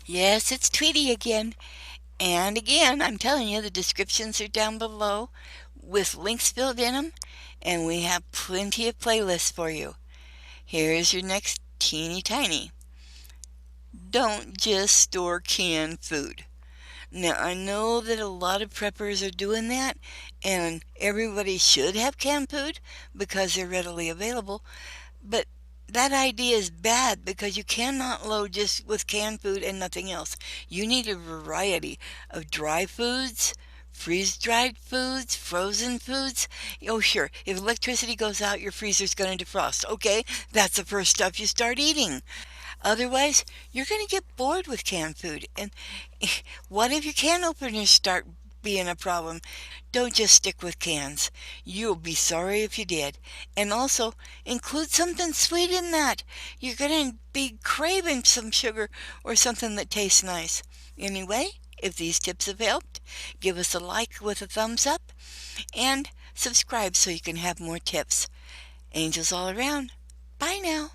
Yes, it's Tweety again. And again, I'm telling you, the descriptions are down below with links filled in them, and we have plenty of playlists for you. Here's your next teeny tiny. Don't just store canned food. Now, I know that a lot of preppers are doing that, and everybody should have canned food because they're readily available, but that idea is bad because you cannot load just with canned food and nothing else. You need a variety of dry foods, freeze-dried foods, frozen foods. Oh, sure, if electricity goes out, your freezer's going to defrost. Okay, that's the first stuff you start eating. Otherwise, you're going to get bored with canned food. And what if your can openers start being a problem? Don't just stick with cans. You'll be sorry if you did. And also, include something sweet in that. You're going to be craving some sugar or something that tastes nice. Anyway, if these tips have helped, give us a like with a thumbs up and subscribe so you can have more tips. Angels all around. Bye now.